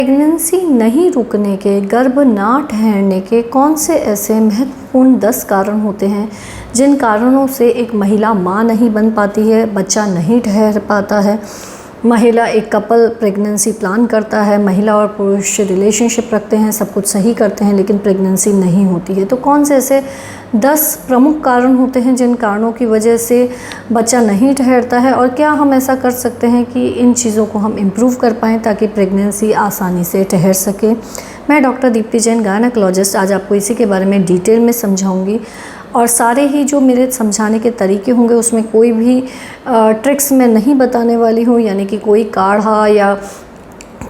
Pregnancy नहीं रुकने के, गर्भ ना ठहरने के कौन से ऐसे महत्वपूर्ण 10 कारण होते हैं जिन कारणों से एक महिला माँ नहीं बन पाती है, बच्चा नहीं ठहर पाता है। महिला एक कपल प्रेगनेंसी प्लान करता है, महिला और पुरुष रिलेशनशिप रखते हैं, सब कुछ सही करते हैं, लेकिन प्रेगनेंसी नहीं होती है। तो कौन से ऐसे 10 प्रमुख कारण होते हैं जिन कारणों की वजह से बच्चा नहीं ठहरता है, और क्या हम ऐसा कर सकते हैं कि इन चीज़ों को हम इम्प्रूव कर पाएँ ताकि प्रेगनेंसी आसानी से ठहर सके। मैं डॉक्टर दीप्ति जैन, गायनेकोलॉजिस्ट, आज आपको इसी के बारे में डिटेल में समझाऊंगी। और सारे ही जो मेरे समझाने के तरीके होंगे उसमें कोई भी ट्रिक्स मैं नहीं बताने वाली हूँ, यानी कि कोई काढ़ा या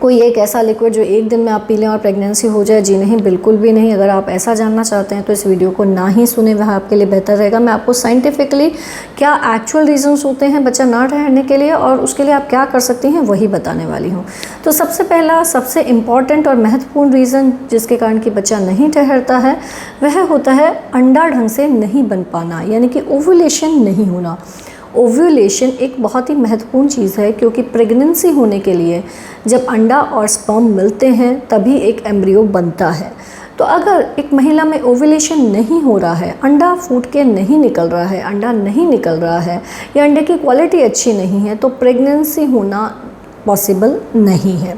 कोई एक ऐसा लिक्विड जो एक दिन में आप पी लें और प्रेगनेंसी हो जाए, जी नहीं, बिल्कुल भी नहीं। अगर आप ऐसा जानना चाहते हैं तो इस वीडियो को ना ही सुने, वह आपके लिए बेहतर रहेगा। मैं आपको साइंटिफिकली क्या एक्चुअल रीजंस होते हैं बच्चा ना ठहरने के लिए और उसके लिए आप क्या कर सकती हैं वही बताने वाली हूँ। तो सबसे पहला, सबसे इम्पॉर्टेंट और महत्वपूर्ण रीज़न जिसके कारण कि बच्चा नहीं ठहरता है वह होता है अंडा ढंग से नहीं बन पाना, यानी कि ओव्यूलेशन नहीं होना। ओव्यूलेशन एक बहुत ही महत्वपूर्ण चीज़ है, क्योंकि प्रेगनेंसी होने के लिए जब अंडा और स्पर्म मिलते हैं तभी एक एम्ब्रियो बनता है। तो अगर एक महिला में ओव्यूलेशन नहीं हो रहा है, अंडा फूट के नहीं निकल रहा है, अंडा नहीं निकल रहा है या अंडे की क्वालिटी अच्छी नहीं है, तो प्रेगनेंसी होना पॉसिबल नहीं है।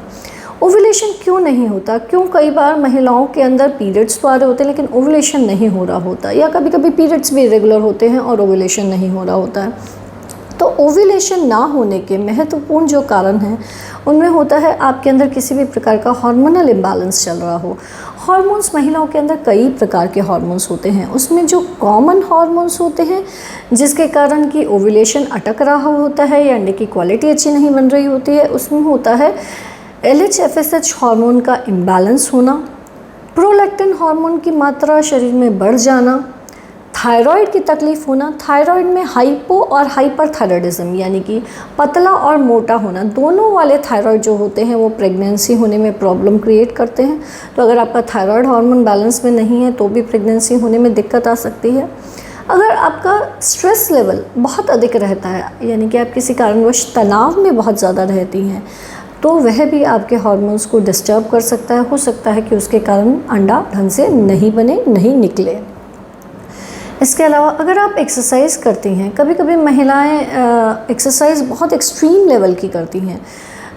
ओव्यूलेशन क्यों नहीं होता? क्यों कई बार महिलाओं के अंदर पीरियड्स तो आ रहे होते हैं लेकिन ओव्यूलेशन नहीं हो रहा होता, या कभी कभी पीरियड्स भी इरेगुलर होते हैं और ओव्यूलेशन नहीं हो रहा होता है। तो ओव्यूलेशन ना होने के महत्वपूर्ण जो कारण हैं उनमें होता है आपके अंदर किसी भी प्रकार का हार्मोनल इम्बैलेंस चल रहा हो। हार्मोन्स, महिलाओं के अंदर कई प्रकार के हार्मोन्स होते हैं, उसमें जो कॉमन हार्मोन्स होते हैं जिसके कारण कि ओव्यूलेशन अटक रहा होता है या अंडे की क्वालिटी अच्छी नहीं बन रही होती है, उसमें होता है LH-FSH हार्मोन का इम्बैलेंस होना, प्रोलैक्टिन हार्मोन की मात्रा शरीर में बढ़ जाना, थायराइड की तकलीफ़ होना, थायराइड में हाइपो और हाइपरथायराइडिज्म यानी कि पतला और मोटा होना, दोनों वाले थायराइड जो होते हैं वो प्रेगनेंसी होने में प्रॉब्लम क्रिएट करते हैं। तो अगर आपका थायराइड हार्मोन बैलेंस में नहीं है तो भी प्रेगनेंसी होने में दिक्कत आ सकती है। अगर आपका स्ट्रेस लेवल बहुत अधिक रहता है, यानी कि आप किसी कारणवश तनाव में बहुत ज़्यादा रहती हैं, तो वह भी आपके हार्मोन्स को डिस्टर्ब कर सकता है। हो सकता है कि उसके कारण अंडा ढंग से नहीं बने, नहीं निकले। इसके अलावा अगर आप एक्सरसाइज करती हैं, कभी कभी महिलाएं एक्सरसाइज बहुत एक्सट्रीम लेवल की करती हैं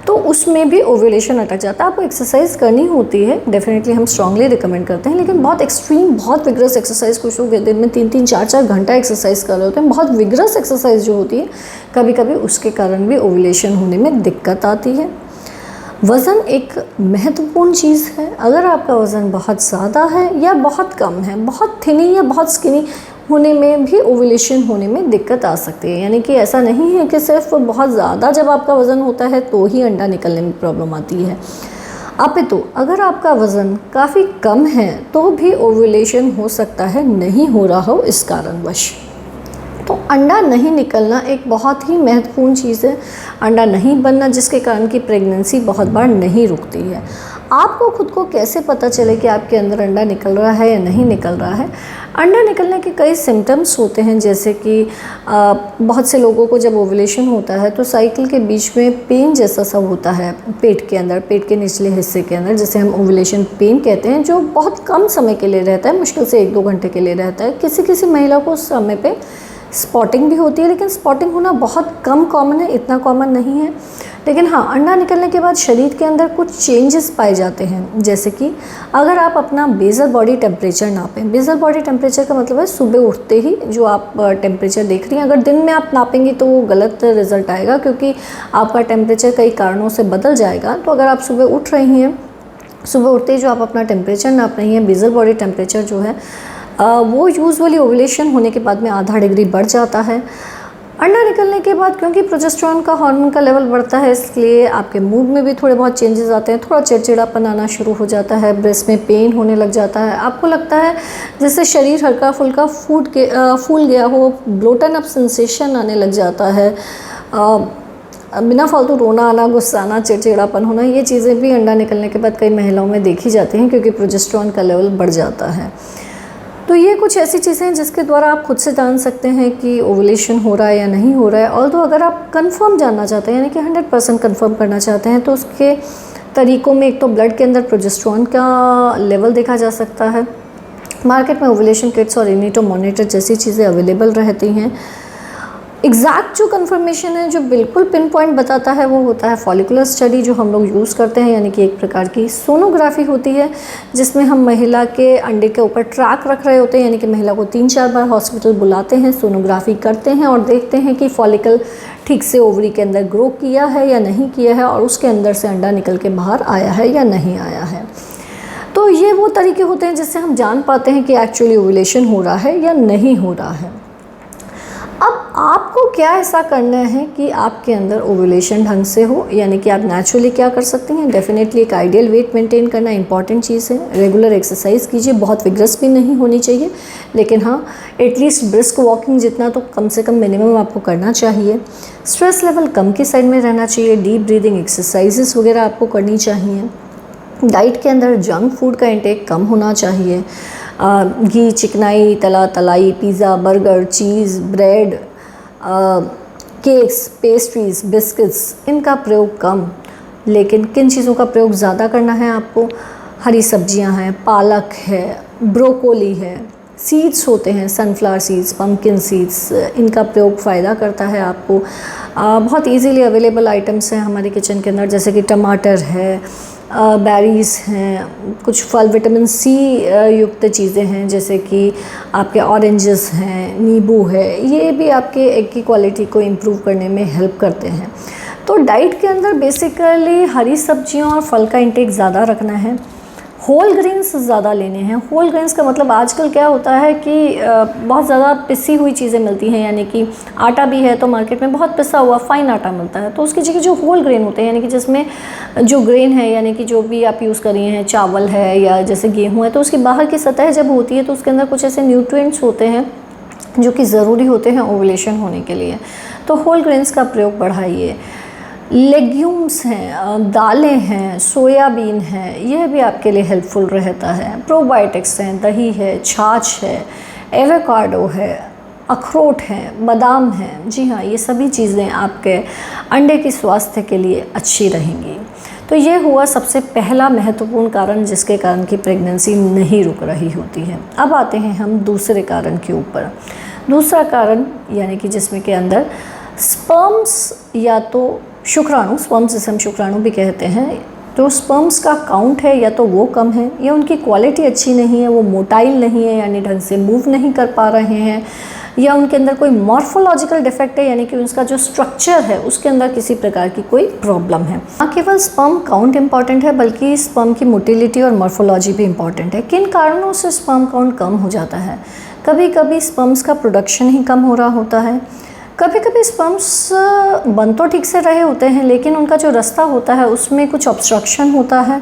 तो उसमें भी ओव्यूलेशन अटक जाता है। आपको एक्सरसाइज करनी होती है, डेफिनेटली हम स्ट्रांगली रिकमेंड करते हैं, लेकिन बहुत एक्सट्रीम, बहुत विग्रस एक्सरसाइज, कुछ लोग दिन में 3-3, 4-4 घंटा एक्सरसाइज कर रहे होते हैं, बहुत विग्रस एक्सरसाइज जो होती है, कभी कभी उसके कारण भी ओव्यूलेशन होने में दिक्कत आती है। वज़न एक महत्वपूर्ण चीज़ है। अगर आपका वज़न बहुत ज़्यादा है या बहुत कम है, बहुत थिनी या बहुत स्किनी होने में भी ओव्यूलेशन होने में दिक्कत आ सकती है। यानी कि ऐसा नहीं है कि सिर्फ बहुत ज़्यादा जब आपका वज़न होता है तो ही अंडा निकलने में प्रॉब्लम आती है। अपितु अगर आपका वज़न काफ़ी कम है तो भी ओव्यूलेशन हो सकता है नहीं हो रहा हो इस कारणवश। तो अंडा नहीं निकलना एक बहुत ही महत्वपूर्ण चीज़ है, अंडा नहीं बनना, जिसके कारण कि प्रेगनेंसी बहुत बार नहीं रुकती है। आपको खुद को कैसे पता चले कि आपके अंदर अंडा निकल रहा है या नहीं निकल रहा है? अंडा निकलने के कई सिम्टम्स होते हैं, जैसे कि बहुत से लोगों को जब ओव्यूलेशन होता है तो साइकिल के बीच में पेन जैसा सब होता है पेट के अंदर, पेट के निचले हिस्से के अंदर, जिसे हम ओव्यूलेशन पेन कहते हैं, जो बहुत कम समय के लिए रहता है, मुश्किल से 1-2 घंटे के लिए रहता है। किसी किसी महिला को उस समय पे स्पॉटिंग भी होती है, लेकिन स्पॉटिंग होना बहुत कम कॉमन है, इतना कॉमन नहीं है। लेकिन हाँ, अंडा निकलने के बाद शरीर के अंदर कुछ चेंजेस पाए जाते हैं, जैसे कि अगर आप अपना बेसल बॉडी टेम्परेचर नापें। बेसल बॉडी टेम्परेचर का मतलब है सुबह उठते ही जो आप टेम्परेचर देख रही हैं, अगर दिन में आप नापेंगी तो वो गलत रिजल्ट आएगा, क्योंकि आपका टेम्परेचर कई कारणों से बदल जाएगा। तो अगर आप सुबह उठ रही हैं, सुबह उठते ही जो आप अपना टेम्परेचर नाप रही हैं, बेसल बॉडी टेम्परेचर जो है वो यूजुअली ओव्यूलेशन होने के बाद में आधा डिग्री बढ़ जाता है। अंडा निकलने के बाद क्योंकि प्रोजेस्टेरोन का हार्मोन का लेवल बढ़ता है, इसलिए आपके मूड में भी थोड़े बहुत चेंजेस आते हैं, थोड़ा चिड़चिड़ापन आना शुरू हो जाता है, ब्रेस्ट में पेन होने लग जाता है, आपको लगता है जैसे शरीर हल्का फुल्का फूल गया हो, ब्लोटन अप सेंसेशन आने लग जाता है, बिना फालतू रोना आना, गुस्सा आना, चिड़चिड़ापन होना, ये चीज़ें भी अंडा निकलने के बाद कई महिलाओं में देखी जाती हैं, क्योंकि प्रोजेस्टेरोन का लेवल बढ़ जाता है। तो ये कुछ ऐसी चीज़ें हैं जिसके द्वारा आप खुद से जान सकते हैं कि ओव्यूलेशन हो रहा है या नहीं हो रहा है। और तो अगर आप कंफर्म जानना चाहते हैं, यानी कि 100% कंफर्म करना चाहते हैं, तो उसके तरीक़ों में एक तो ब्लड के अंदर प्रोजेस्टेरोन का लेवल देखा जा सकता है। मार्केट में ओवुलेशन किट्स और इनिटो मॉनिटर जैसी चीज़ें अवेलेबल रहती हैं। एग्जैक्ट जो कंफर्मेशन है, जो बिल्कुल पिन पॉइंट बताता है, वो होता है फॉलिकुलर स्टडी जो हम लोग यूज़ करते हैं, यानी कि एक प्रकार की सोनोग्राफी होती है जिसमें हम महिला के अंडे के ऊपर ट्रैक रख रहे होते हैं, यानी कि महिला को 3-4 बार हॉस्पिटल बुलाते हैं, सोनोग्राफी करते हैं और देखते हैं कि फॉलिकल ठीक से ओवरी के अंदर ग्रो किया है या नहीं किया है और उसके अंदर से अंडा निकल के बाहर आया है या नहीं आया है। तो ये वो तरीके होते हैं जिससे हम जान पाते हैं कि एक्चुअली ओवुलेशन हो रहा है या नहीं हो रहा है। अब आपको क्या ऐसा करना है कि आपके अंदर ओवुलेशन ढंग से हो, यानी कि आप नेचुरली क्या कर सकते हैं। डेफिनेटली एक आइडियल वेट मेंटेन करना इंपॉर्टेंट चीज़ है। रेगुलर एक्सरसाइज कीजिए, बहुत विग्रस भी नहीं होनी चाहिए, लेकिन हाँ एटलीस्ट ब्रिस्क वॉकिंग जितना तो कम से कम मिनिमम आपको करना चाहिए। स्ट्रेस लेवल कम की साइड में रहना चाहिए। डीप ब्रीदिंग एक्सरसाइजेस वगैरह आपको करनी चाहिए। डाइट के अंदर जंक फूड का इंटेक कम होना चाहिए। घी, चिकनाई, तलाई, पिज़्ज़ा, बर्गर, चीज़, ब्रेड, केक्स, पेस्ट्रीज़, बिस्किट्स, इनका प्रयोग कम, लेकिन किन चीज़ों का प्रयोग ज़्यादा करना है आपको। हरी सब्जियां हैं, पालक है, ब्रोकोली है, सीड्स होते हैं, सनफ्लावर सीड्स, पम्पकिन सीड्स, इनका प्रयोग फ़ायदा करता है आपको। बहुत इजीली अवेलेबल आइटम्स हैं हमारे किचन के अंदर, जैसे कि टमाटर है, बेरीज़ हैं, कुछ फल विटामिन सी युक्त चीज़ें हैं जैसे कि आपके ऑरेंजेस हैं, नींबू है, ये भी आपके एग की क्वालिटी को इम्प्रूव करने में हेल्प करते हैं। तो डाइट के अंदर बेसिकली हरी सब्जियों और फल का इंटेक ज़्यादा रखना है। होल ग्रेन्स ज़्यादा लेने हैं। होल ग्रेन्स का मतलब आजकल क्या होता है कि बहुत ज़्यादा पिसी हुई चीज़ें मिलती हैं, यानी कि आटा भी है तो मार्केट में बहुत पिसा हुआ फ़ाइन आटा मिलता है, तो उसकी जगह जो होल ग्रेन होते हैं, यानी कि जिसमें जो ग्रेन है, यानी कि जो भी आप यूज़ कर रही हैं, चावल है या जैसे गेहूँ है, तो उसकी बाहर की सतह जब होती है तो उसके अंदर कुछ ऐसे न्यूट्रिएंट्स होते हैं जो कि ज़रूरी होते हैं ओवुलेशन होने के लिए। तो होल ग्रेन्स का प्रयोग बढ़ाइए। लेग्यूम्स हैं, दालें हैं, सोयाबीन है, यह भी आपके लिए हेल्पफुल रहता है। प्रोबायोटिक्स हैं, दही है, छाछ है, एवोकाडो है, अखरोट है, बादाम है। जी हाँ, ये सभी चीज़ें आपके अंडे की स्वास्थ्य के लिए अच्छी रहेंगी। तो ये हुआ सबसे पहला महत्वपूर्ण कारण जिसके कारण की प्रेगनेंसी नहीं रुक रही होती है। अब आते हैं हम दूसरे कारण के ऊपर। दूसरा कारण यानी कि जिसमें के अंदर स्पर्म्स या तो शुक्राणु, स्पर्म्स जिसे हम शुक्राणु भी कहते हैं, तो स्पर्म्स का काउंट है या तो वो कम है या उनकी क्वालिटी अच्छी नहीं है, वो मोटाइल नहीं है यानी ढंग से मूव नहीं कर पा रहे हैं, या उनके अंदर कोई मॉर्फोलॉजिकल डिफेक्ट है यानी कि उसका जो स्ट्रक्चर है उसके अंदर किसी प्रकार की कोई प्रॉब्लम है। न केवल स्पर्म काउंट इंपॉर्टेंट है बल्कि स्पर्म की मोटिलिटी और मॉर्फोलॉजी भी इंपॉर्टेंट है। किन कारणों से स्पर्म काउंट कम हो जाता है? कभी कभी स्पर्म्स का प्रोडक्शन ही कम हो रहा होता है, कभी कभी स्पर्म्स बन तो ठीक से रहे होते हैं लेकिन उनका जो रास्ता होता है उसमें कुछ ऑब्स्ट्रक्शन होता है,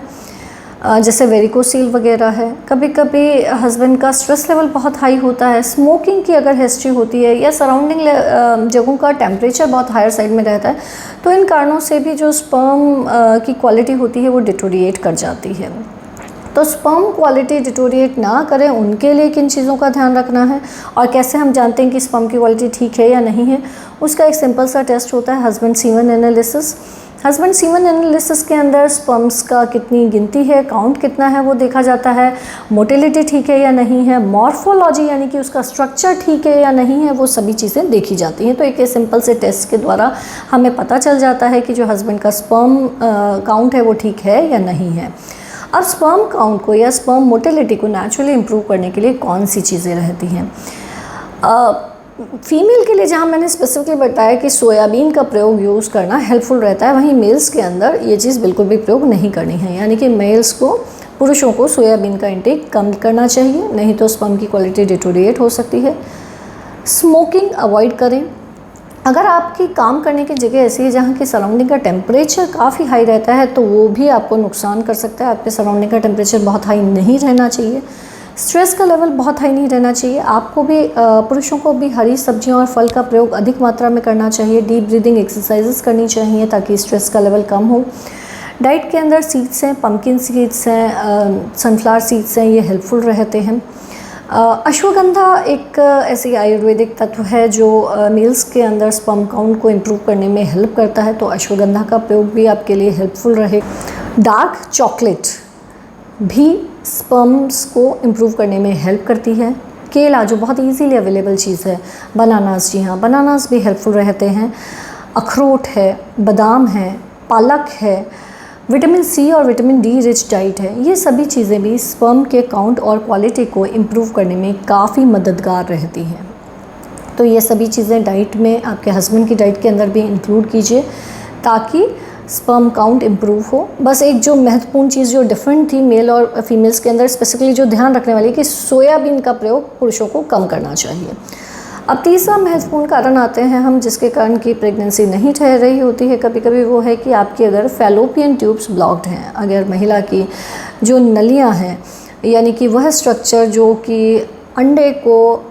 जैसे वेरिकोसील वगैरह है। कभी कभी हस्बैंड का स्ट्रेस लेवल बहुत हाई होता है, स्मोकिंग की अगर हिस्ट्री होती है या सराउंडिंग जगहों का टेम्परेचर बहुत हायर साइड में रहता है, तो इन कारणों से भी जो स्पर्म की क्वालिटी होती है वो डिटोरिएट कर जाती है। तो स्पर्म क्वालिटी डिटोरिएट ना करें उनके लिए किन चीज़ों का ध्यान रखना है और कैसे हम जानते हैं कि स्पर्म की क्वालिटी ठीक है या नहीं है, उसका एक सिंपल सा टेस्ट होता है husband semen analysis. Husband semen analysis के अंदर स्पर्म्स का कितनी गिनती है, काउंट कितना है वो देखा जाता है, मोटिलिटी ठीक है या नहीं है, मॉर्फोलॉजी यानी कि उसका स्ट्रक्चर ठीक है या नहीं है, वो सभी चीज़ें देखी जाती हैं। तो एक सिंपल से टेस्ट के द्वारा हमें पता चल जाता है कि जो हस्बैंड का स्पर्म काउंट है वो ठीक है या नहीं है। अब स्पर्म काउंट को या स्पर्म मोटिलिटी को नेचुरली इम्प्रूव करने के लिए कौन सी चीज़ें रहती हैं? फीमेल के लिए जहाँ मैंने स्पेसिफिकली बताया कि सोयाबीन का प्रयोग यूज़ करना हेल्पफुल रहता है, वहीं मेल्स के अंदर ये चीज़ बिल्कुल भी प्रयोग नहीं करनी है, यानी कि मेल्स को, पुरुषों को सोयाबीन का इंटेक कम करना चाहिए, नहीं तो स्पर्म की क्वालिटी डिटोरिएट हो सकती है। स्मोकिंग अवॉइड करें। अगर आपकी काम करने की जगह ऐसी है जहाँ की सराउंडिंग का टेम्परेचर काफ़ी हाई रहता है तो वो भी आपको नुकसान कर सकता है। आपके सराउंडिंग का टेम्परेचर बहुत हाई नहीं रहना चाहिए, स्ट्रेस का लेवल बहुत हाई नहीं रहना चाहिए। आपको भी, पुरुषों को भी हरी सब्जियों और फल का प्रयोग अधिक मात्रा में करना चाहिए। डीप ब्रीदिंग एक्सरसाइजेस करनी चाहिए ताकि स्ट्रेस का लेवल कम हो। डाइट के अंदर सीड्स हैं, पम्पकिन सीड्स हैं, सनफ्लावर सीड्स हैं, ये हेल्पफुल रहते हैं। अश्वगंधा एक ऐसी आयुर्वेदिक तत्व है जो मेल्स के अंदर स्पर्म काउंट को इम्प्रूव करने में हेल्प करता है, तो अश्वगंधा का प्रयोग भी आपके लिए हेल्पफुल रहे। डार्क चॉकलेट भी स्पर्म्स को इम्प्रूव करने में हेल्प करती है। केला जो बहुत इजीली अवेलेबल चीज़ है, बनानास, जी हाँ बनानास भी हेल्पफुल रहते हैं। अखरोट है, बादाम है, पालक है, विटामिन सी और विटामिन डी रिच डाइट है। ये सभी चीज़ें भी स्पर्म के काउंट और क्वालिटी को इम्प्रूव करने में काफ़ी मददगार रहती हैं। तो ये सभी चीज़ें डाइट में, आपके हस्बैंड की डाइट के अंदर भी इंक्लूड कीजिए ताकि स्पर्म काउंट इम्प्रूव हो। बस एक जो महत्वपूर्ण चीज़ जो डिफरेंट थी मेल और फीमेल्स के अंदर, स्पेसिफिकली जो ध्यान रखने वाली कि सोयाबीन का प्रयोग पुरुषों को कम करना चाहिए। अब तीसरा महत्वपूर्ण कारण आते हैं हम, जिसके कारण की प्रेगनेंसी नहीं ठहर रही होती है कभी कभी, वो है कि आपकी अगर फैलोपियन ट्यूब्स ब्लॉक्ड हैं, अगर महिला की जो नलियाँ हैं, यानी कि वह स्ट्रक्चर जो कि अंडे को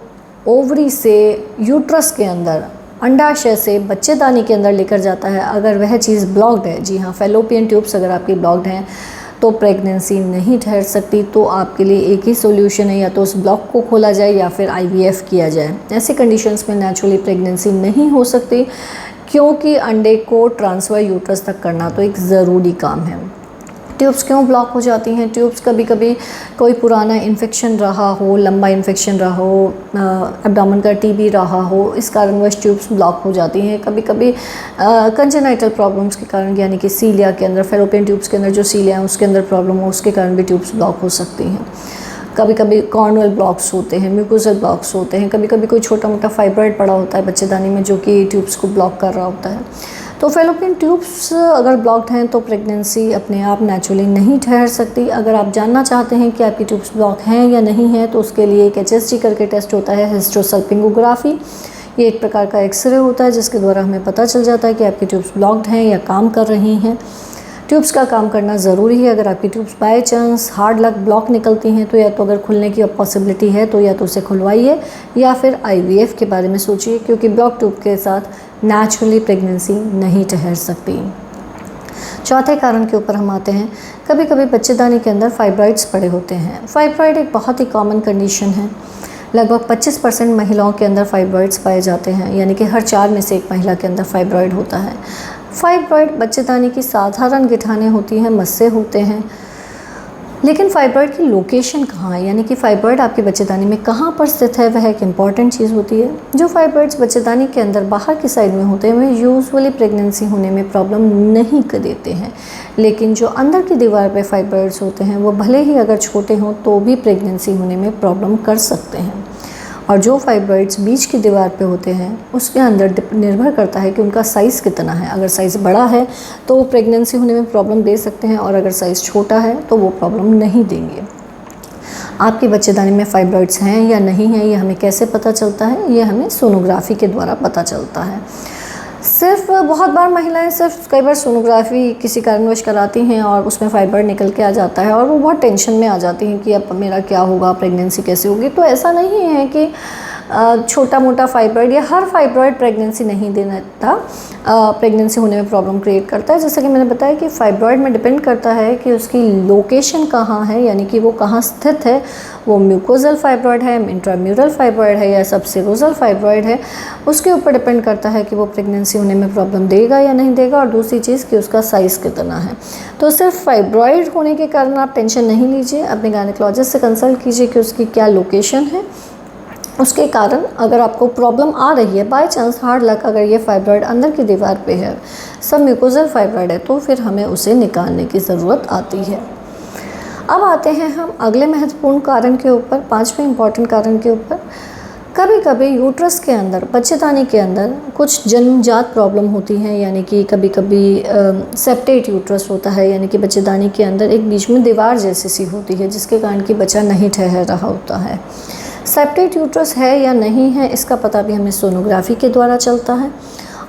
ओवरी से यूट्रस के अंदर, अंडाशय से बच्चेदानी के अंदर लेकर जाता है, अगर वह चीज़ ब्लॉक्ड है, जी हाँ फैलोपियन ट्यूब्स अगर आपकी ब्लॉक्ड हैं, तो प्रेगनेंसी नहीं ठहर सकती। तो आपके लिए एक ही सॉल्यूशन है, या तो उस ब्लॉक को खोला जाए या फिर IVF किया जाए। ऐसे कंडीशंस में नेचुरली प्रेगनेंसी नहीं हो सकती, क्योंकि अंडे को ट्रांसफ़र यूट्रस तक करना तो एक ज़रूरी काम है। ट्यूब्स क्यों ब्लॉक हो जाती हैं? ट्यूब्स कभी कभी कोई पुराना इन्फेक्शन रहा हो, लंबा इन्फेक्शन रहा हो, एब्डोमेन का TB रहा हो, इस कारणवश ट्यूब्स ब्लॉक हो जाती हैं। कभी कभी कंजेनाइटल प्रॉब्लम्स के कारण, यानी कि सीलिया के अंदर, फैलोपियन ट्यूब्स के अंदर जो सीलिया है उसके अंदर प्रॉब्लम हो, उसके कारण भी ट्यूब्स ब्लॉक हो सकती हैं। कभी कभी कॉर्नुअल ब्लॉक्स होते हैं, म्यूकोजल ब्लॉक्स होते हैं, कभी कभी कोई छोटा मोटा फाइब्रॉइड पड़ा होता है बच्चेदानी में जो कि ट्यूब्स को ब्लॉक कर रहा होता है। तो फैलोपियन ट्यूब्स अगर ब्लॉक्ड हैं तो प्रेगनेंसी अपने आप नेचुरली नहीं ठहर सकती। अगर आप जानना चाहते हैं कि आपकी ट्यूब्स ब्लॉक हैं या नहीं हैं, तो उसके लिए एक HSG करके टेस्ट होता है, हिस्ट्रोसल्पिंगोग्राफी। ये एक प्रकार का एक्सरे होता है जिसके द्वारा हमें पता चल जाता है कि आपकी ट्यूब्स ब्लॉक्ड हैं या काम कर रही हैं। ट्यूब्स का काम करना ज़रूरी है। अगर आपकी tubes by chance hard luck block निकलती हैं, तो या तो अगर खुलने की पॉसिबिलिटी है तो या तो उसे खुलवाइए या फिर IVF के बारे में सोचिए, क्योंकि ब्लॉक ट्यूब के साथ नेचुरली प्रेगनेंसी नहीं ठहर सकती। चौथे कारण के ऊपर हम आते हैं। कभी कभी बच्चेदानी के अंदर फाइब्रॉइड्स पड़े होते हैं। फाइब्रॉइड एक बहुत ही कॉमन कंडीशन है। लगभग 25% महिलाओं के अंदर फाइब्रॉइड्स पाए जाते हैं, यानी कि हर 4 में से एक महिला के अंदर फाइब्रॉइड होता है। फाइब्रॉइड बच्चेदानी की साधारण गिठानें होती हैं, मस्से होते हैं, लेकिन फाइब्रॉइड की लोकेशन कहाँ है, यानी कि फाइब्रॉइड आपके बच्चेदानी में कहाँ पर स्थित है, वह एक इम्पॉर्टेंट चीज़ होती है। जो फाइब्रॉइड्स बच्चेदानी के अंदर बाहर की साइड में होते हैं, वह यूजुअली प्रेगनेंसी होने में प्रॉब्लम नहीं कर देते हैं, लेकिन जो अंदर की दीवार पे फाइब्रॉइड्स होते हैं वो भले ही अगर छोटे हों तो भी प्रेगनेंसी होने में प्रॉब्लम कर सकते हैं। और जो फाइब्रॉइड्स बीच की दीवार पे होते हैं उसके अंदर निर्भर करता है कि उनका साइज़ कितना है। अगर साइज़ बड़ा है तो वो प्रेगनेंसी होने में प्रॉब्लम दे सकते हैं, और अगर साइज़ छोटा है तो वो प्रॉब्लम नहीं देंगे। आपकी बच्चेदानी में फाइब्रॉइड्स हैं या नहीं हैं, ये हमें कैसे पता चलता है? ये हमें सोनोग्राफी के द्वारा पता चलता है। सिर्फ बहुत बार महिलाएं सिर्फ कई बार सोनोग्राफी किसी कारणवश कराती हैं और उसमें फाइब्रॉइड निकल के आ जाता है, और वो बहुत टेंशन में आ जाती हैं कि अब मेरा क्या होगा, प्रेगनेंसी कैसे होगी। तो ऐसा नहीं है कि छोटा मोटा फाइब्रॉइड या हर फाइब्रॉइड प्रेगनेंसी नहीं देता, प्रेगनेंसी होने में प्रॉब्लम क्रिएट करता है। जैसे कि मैंने बताया कि फाइब्रॉइड में डिपेंड करता है कि उसकी लोकेशन कहाँ है, यानी कि वो कहाँ स्थित है। वो म्यूकोजल फाइब्रॉइड है, इंट्राम्यूरल फाइब्रॉइड है या सबसेरोजल फाइब्रॉइड है, उसके ऊपर डिपेंड करता है कि वो प्रेगनेंसी होने में प्रॉब्लम देगा या नहीं देगा। और दूसरी चीज़ कि उसका साइज़ कितना है। तो सिर्फ फाइब्रॉइड होने के कारण आप टेंशन नहीं लीजिए, अपने गायनेकोलॉजिस्ट से कंसल्ट कीजिए कि उसकी क्या लोकेशन है। उसके कारण अगर आपको प्रॉब्लम आ रही है, बाय चांस हार्ड लक अगर ये फाइब्रॉइड अंदर की दीवार पे है, सब म्यूकोजल फाइब्रॉइड है, तो फिर हमें उसे निकालने की ज़रूरत आती है। अब आते हैं हम अगले महत्वपूर्ण कारण के ऊपर, 5वें इम्पॉर्टेंट कारण के ऊपर। कभी कभी यूट्रस के अंदर, बच्चेदानी के अंदर कुछ जन्मजात प्रॉब्लम होती हैं, यानी कि कभी कभी सेप्टेट यूट्रस होता है, यानी कि बच्चेदानी के अंदर एक बीच में दीवार जैसी सी होती है जिसके कारण कि बच्चा नहीं ठहर रहा होता है। सेप्टेट यूट्रस है या नहीं है, इसका पता भी हमें सोनोग्राफी के द्वारा चलता है।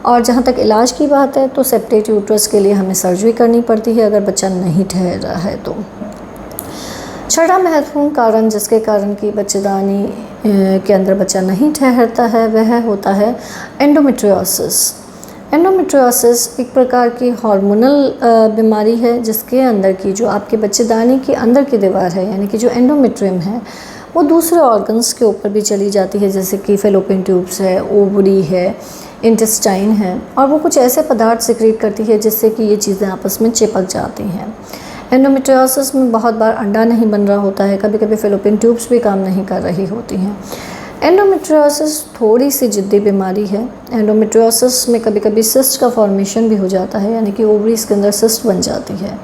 और जहाँ तक इलाज की बात है तो सेप्टेट यूट्रस के लिए हमें सर्जरी करनी पड़ती है अगर बच्चा नहीं ठहर रहा है तो। छठा महत्वपूर्ण कारण जिसके कारण कि बच्चेदानी के अंदर बच्चा नहीं ठहरता है, वह होता है एंडोमेट्रियोसिस। एंडोमेट्रियोसिस एक प्रकार की हार्मोनल बीमारी है जिसके अंदर की जो आपके बच्चेदानी की अंदर की दीवार है, यानी कि जो एंडोमेट्रियम है, वो दूसरे ऑर्गन्स के ऊपर भी चली जाती है, जैसे कि फैलोपियन ट्यूब्स है, ओवरी है, इंटेस्टाइन है, और वो कुछ ऐसे पदार्थ सिक्रीट करती है जिससे कि ये चीज़ें आपस में चिपक जाती हैं। एंडोमेट्रियोसिस में बहुत बार अंडा नहीं बन रहा होता है, कभी कभी फेलोपियन ट्यूब्स भी काम नहीं कर रही होती हैं। एंडोमेट्रियोसिस थोड़ी सी जिद्दी बीमारी है। एंडोमेट्रियोसिस में कभी कभी सिस्ट का फॉर्मेशन भी हो जाता है, यानी कि ओवरीज के अंदर सिस्ट बन जाती है।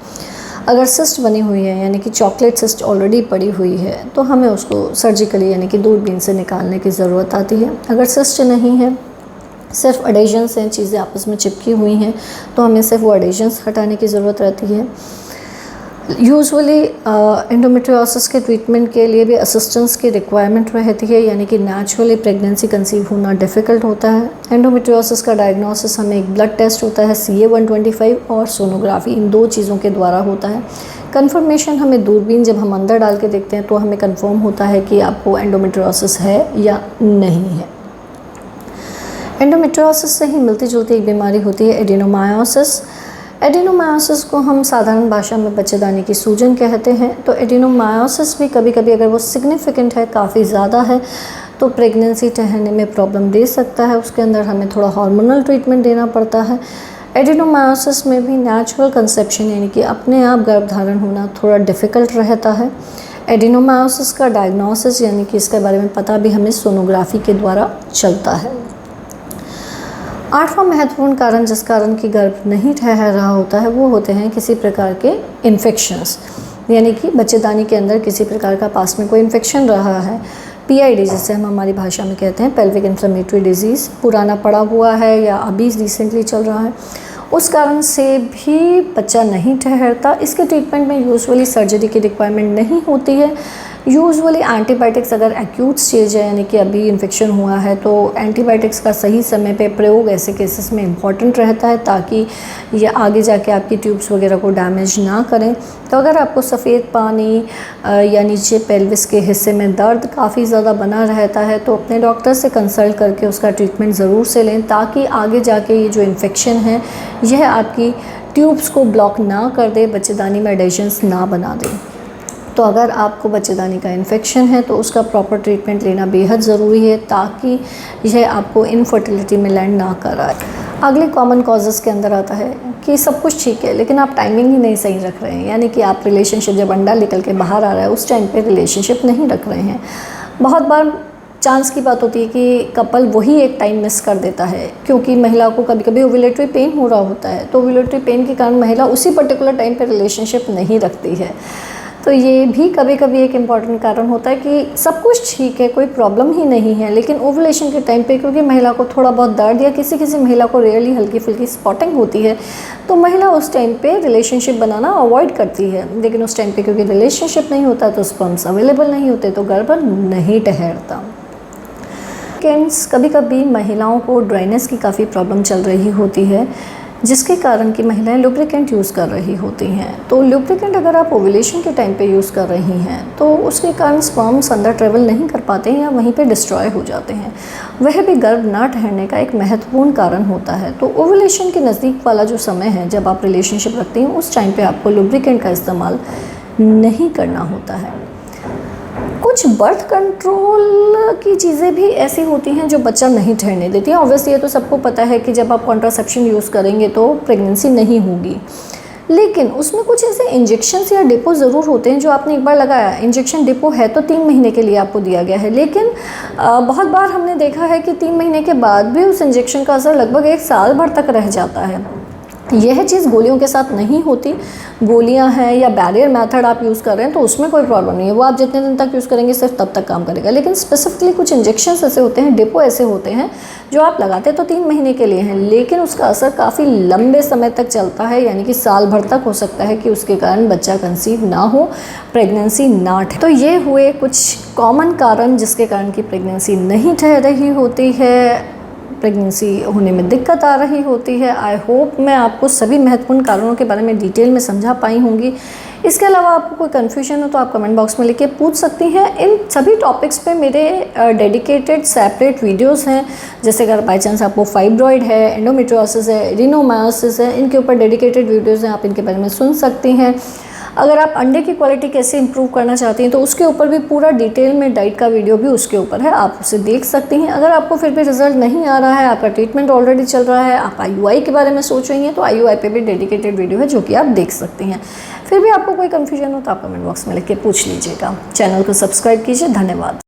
अगर सिस्ट बनी हुई है, यानी कि चॉकलेट सिस्ट ऑलरेडी पड़ी हुई है, तो हमें उसको सर्जिकली यानी कि दूरबीन से निकालने की ज़रूरत आती है। अगर सिस्ट नहीं है, सिर्फ अडेजन्स हैं, चीज़ें आपस में चिपकी हुई हैं, तो हमें सिर्फ वो अडेजन्स हटाने की ज़रूरत रहती है। यूजुअली एंडोमेट्रियोसिस के ट्रीटमेंट के लिए भी असिस्टेंस की रिक्वायरमेंट रहती है, यानी कि नेचुरली प्रेगनेंसी कंसीव होना डिफ़िकल्ट होता है। एंडोमेट्रियोसिस का डायग्नोसिस हमें एक ब्लड टेस्ट होता है CA-125 और सोनोग्राफी, इन 2 चीज़ों के द्वारा होता है। कंफर्मेशन हमें दूरबीन जब हम अंदर डाल के देखते हैं तो हमें कंफर्म होता है कि आपको एंडोमेट्रियोसिस है या नहीं है। एंडोमेट्रियोसिस से ही मिलती जुलती एक बीमारी होती है एडिनोमायोसिस। एडिनोमायोसिस को हम साधारण भाषा में बच्चेदानी की सूजन कहते हैं। तो एडिनोमायोसिस भी कभी कभी अगर वो सिग्निफिकेंट है, काफ़ी ज़्यादा है, तो प्रेगनेंसी ठहरने में प्रॉब्लम दे सकता है। उसके अंदर हमें थोड़ा हार्मोनल ट्रीटमेंट देना पड़ता है। एडिनोमायोसिस में भी नेचुरल कंसेप्शन यानी कि अपने आप गर्भधारण होना थोड़ा डिफ़िकल्ट रहता है। एडिनोमायोसिस का डायग्नोसिस यानी कि इसके बारे में पता भी हमें सोनोग्राफी के द्वारा चलता है। 8वां महत्वपूर्ण कारण जिस कारण की गर्भ नहीं ठहर रहा होता है वो होते हैं किसी प्रकार के इन्फेक्शंस, यानी कि बच्चेदानी के अंदर किसी प्रकार का पास में कोई इन्फेक्शन रहा है। PID जिसे हम हमारी भाषा में कहते हैं, पेल्विक इन्फ्लेमेटरी डिजीज़, पुराना पड़ा हुआ है या अभी रिसेंटली चल रहा है, उस कारण से भी बच्चा नहीं ठहरता। इसके ट्रीटमेंट में यूजुअली सर्जरी की रिक्वायरमेंट नहीं होती है। यूजुअली एंटीबायोटिक्स अगर एक्यूट स्टेज है यानी कि अभी इन्फेक्शन हुआ है तो एंटीबायोटिक्स का सही समय पे प्रयोग ऐसे केसेस में इम्पॉर्टेंट रहता है ताकि ये आगे जाके आपकी ट्यूब्स वगैरह को डैमेज ना करें। तो अगर आपको सफ़ेद पानी या नीचे पेल्विस के हिस्से में दर्द काफ़ी ज़्यादा बना रहता है तो अपने डॉक्टर से कंसल्ट करके उसका ट्रीटमेंट ज़रूर से लें ताकि आगे जाके ये जो इन्फेक्शन है यह आपकी ट्यूब्स को ब्लॉक ना कर दे, बच्चेदानी में एडेशंस ना बना दे। तो अगर आपको बच्चेदानी का इन्फेक्शन है तो उसका प्रॉपर ट्रीटमेंट लेना बेहद ज़रूरी है ताकि यह आपको इनफर्टिलिटी में लैंड ना कराए। अगले कॉमन कॉजेज़ के अंदर आता है कि सब कुछ ठीक है लेकिन आप टाइमिंग ही नहीं सही रख रहे हैं, यानी कि आप रिलेशनशिप जब अंडा निकल के बाहर आ रहा है उस टाइम पे रिलेशनशिप नहीं रख रहे हैं। बहुत बार चांस की बात होती है कि कपल वही एक टाइम मिस कर देता है क्योंकि महिला को कभी कभी ओव्यूलेटरी पेन हो रहा होता है, तो ओव्यूलेटरी पेन के कारण महिला उसी पर्टिकुलर टाइम पे रिलेशनशिप नहीं रखती है। तो ये भी कभी कभी एक इम्पॉर्टेंट कारण होता है कि सब कुछ ठीक है, कोई प्रॉब्लम ही नहीं है, लेकिन ओवुलेशन के टाइम पे क्योंकि महिला को थोड़ा बहुत दर्द या किसी किसी महिला को रेयरली हल्की फुल्की स्पॉटिंग होती है तो महिला उस टाइम पे रिलेशनशिप बनाना अवॉइड करती है। लेकिन उस टाइम पे क्योंकि रिलेशनशिप नहीं होता तो स्पर्म्स अवेलेबल नहीं होते तो गर्भ नहीं ठहरता। कभी कभी महिलाओं को ड्राइनेस की काफ़ी प्रॉब्लम चल रही होती है जिसके कारण कि महिलाएं लुब्रिकेंट यूज़ कर रही होती हैं। तो लुब्रिकेंट अगर आप ओवुलेशन के टाइम पे यूज़ कर रही हैं तो उसके कारण स्पर्म्स अंदर ट्रेवल नहीं कर पाते हैं या वहीं पे डिस्ट्रॉय हो जाते हैं, वह भी गर्भ ना ठहरने का एक महत्वपूर्ण कारण होता है। तो ओवुलेशन के नज़दीक वाला जो समय है जब आप रिलेशनशिप रखते हैं उस टाइम पर आपको लुब्रिकेंट का इस्तेमाल नहीं करना होता है। कुछ बर्थ कंट्रोल की चीज़ें भी ऐसी होती हैं जो बच्चा नहीं ठहरने देती हैं। ऑब्वियसली ये तो सबको पता है कि जब आप कॉन्ट्रासेप्शन यूज़ करेंगे तो प्रेगनेंसी नहीं होगी, लेकिन उसमें कुछ ऐसे इंजेक्शन्स या डिपो ज़रूर होते हैं जो आपने एक बार लगाया, इंजेक्शन डिपो है तो 3 महीने के लिए आपको दिया गया है, लेकिन बहुत बार हमने देखा है कि 3 महीने के बाद भी उस इंजेक्शन का असर लगभग 1 साल भर तक रह जाता है। यह चीज़ गोलियों के साथ नहीं होती। गोलियां हैं या बैरियर मेथड आप यूज़ कर रहे हैं तो उसमें कोई प्रॉब्लम नहीं है, वो आप जितने दिन तक यूज़ करेंगे सिर्फ तब तक काम करेगा। लेकिन स्पेसिफिकली कुछ इंजेक्शन्स ऐसे होते हैं, डिपो ऐसे होते हैं जो आप लगाते तो 3 महीने के लिए हैं लेकिन उसका असर काफ़ी लंबे समय तक चलता है, यानी कि साल भर तक हो सकता है कि उसके कारण बच्चा कंसीव ना हो, प्रेगनेंसी ना ठहरे। तो ये हुए कुछ कॉमन कारण जिसके कारण की प्रेगनेंसी नहीं ठहर रही होती है, प्रेगनेंसी होने में दिक्कत आ रही होती है। आई होप मैं आपको सभी महत्वपूर्ण कारणों के बारे में डिटेल में समझा पाई होंगी। इसके अलावा आपको कोई कन्फ्यूजन हो तो आप कमेंट बॉक्स में लिख के पूछ सकती हैं। इन सभी टॉपिक्स पे मेरे डेडिकेटेड सेपरेट वीडियोस हैं, जैसे अगर बाई चांस आपको फाइब्रॉइड है, एंडोमेट्रियोसिस है, एडिनोमायोसिस है, इनके ऊपर डेडिकेटेड वीडियोज़ हैं, आप इनके बारे में सुन सकती हैं। अगर आप अंडे की क्वालिटी कैसे इंप्रूव करना चाहती हैं तो उसके ऊपर भी पूरा डिटेल में डाइट का वीडियो भी उसके ऊपर है, आप उसे देख सकती हैं। अगर आपको फिर भी रिजल्ट नहीं आ रहा है, आपका ट्रीटमेंट ऑलरेडी चल रहा है, आप IUI के बारे में सोच रही हैं, तो IUI पे भी डेडिकेटेड वीडियो है जो कि आप देख सकती हैं। फिर भी आपको कोई कन्फ्यूजन हो तो आप कमेंट बॉक्स में लिख के पूछ लीजिएगा। चैनल को सब्सक्राइब कीजिए। धन्यवाद।